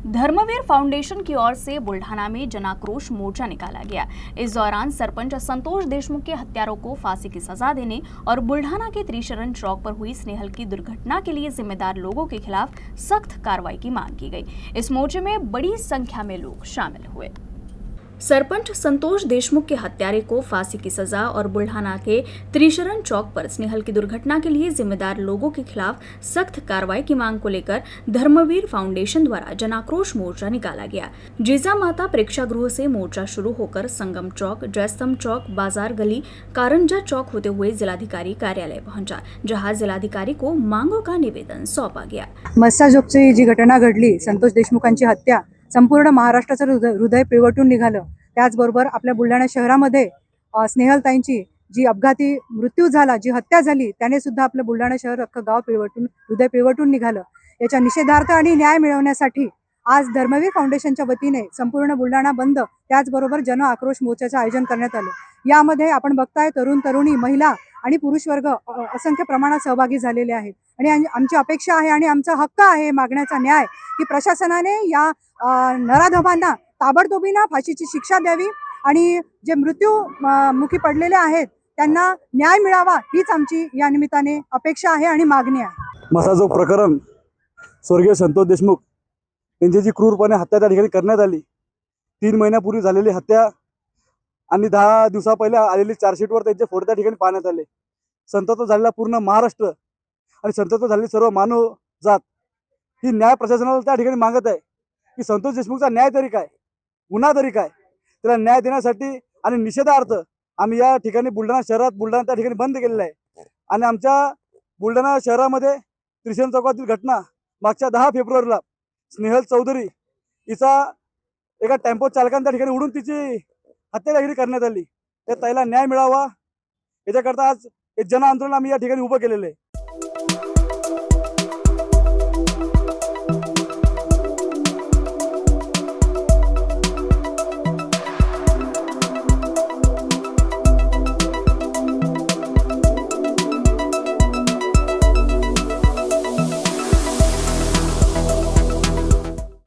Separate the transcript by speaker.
Speaker 1: Dharmaveer foundation की or से बुल्ढाना में जनाक्रोश मोर्चा निकाला गया। इस दौरान सरपंच संतोष देशमुख के हत्यारों को फांसी की सजा देने और बुल्ढाना के त्रिशरण चौक पर हुई स्नेहल की दुर्घटना के लिए जिम्मेदार लोगों के खिलाफ सख्त कार्रवाई की मांग की गई। इस मोर्चे में बड़ी संख्या में लोग शामिल हुए। सरपंच संतोष देशमुख के हत्यारे को फांसी की सजा और बुल्ढाना के त्रिशरण चौक पर स्नेहल की दुर्घटना के लिए जिम्मेदार लोगों के खिलाफ सख्त कार्रवाई की मांग को लेकर धर्मवीर फाउंडेशन द्वारा जनाक्रोश मोर्चा निकाला गया। जिजामाता प्रेक्षागृह से मोर्चा शुरू होकर संगम चौक, जयस्तंभ चौक, बाजार गली, कारंजा चौक होते हुए जिलाधिकारी कार्यालय पहुंचा, जहां जिलाधिकारी को मांगों का निवेदन सौंपा गया।
Speaker 2: मस्साजोगची जी घटना घडली, संतोष देशमुखांची हत्या, संपूर्ण महाराष्ट्राचं हृदय पिळवटून निघालं। त्याचबरोबर आपल्या बुलढाणा शहरामध्ये स्नेहलताईंची जी अपघाती मृत्यू झाला, जी हत्या झाली, त्याने सुद्धा आपलं बुलढाणा शहर अख्खं गाव पिळवटून हृदय पिळवटून निघालं। याच्या निषेधार्थ आणि न्याय मिळवण्यासाठी आज धर्मवीर फाउंडेशनच्या वतीने संपूर्ण बुलढाणा बंद, त्याचबरोबर जन आक्रोश मोर्चाचं आयोजन करण्यात आलं। यामध्ये आपण बघताय तरुण तरुणी, महिला आणि पुरुष वर्ग असंख्य प्रमाणात सहभागी झालेले आहेत आणि आमची अपेक्षा आहे आणि आमचा हक्क आहे मागण्याचा न्याय की प्रशासनाने या नराधमांना ताबडतोबीने फाशीची शिक्षा द्यावी आणि जे मृत्यूमुखी पडलेले आहेत त्यांना न्याय मिळावा, हीच आमची या निमित्ताने अपेक्षा आहे आणि मागणी आहे।
Speaker 3: मस्साजोग प्रकरण, स्वर्गीय संतोष देशमुख यांची जी क्रूरपणे हत्या त्या ठिकाणी करण्यात आली, 3 महिन्यापूर्वी झालेली हत्या आणि 10 दिवसा पहिले आलेली चार्जशीटवर त्यांचे फोटो त्या ठिकाणी पाहण्यात आले। संतप्त झालेला पूर्ण महाराष्ट्र आणि संतप्त झालेली सर्व मानव जात ही न्याय प्रशासनाला त्या ठिकाणी मागत आहे की संतोष देशमुखचा न्याय तरी काय, गुन्हा तरी काय, त्याला न्याय देण्यासाठी आणि निषेधार्थ आम्ही या ठिकाणी बुलढाणा त्या ठिकाणी बंद केलेला आहे। आणि आमच्या बुलढाणा शहरामध्ये त्रिशरण चौकातील घटना मागच्या 10 फेब्रुवारीला स्नेहल चौधरी हिचा एका टेम्पो चालकाने त्या ठिकाणी उडून तिची हत्या त्या ठिकाणी करण्यात आली। त्या ताईला न्याय मिळावा याच्याकरता आज एक जन आंदोलन आम्ही या ठिकाणी उभं केलेलं आहे।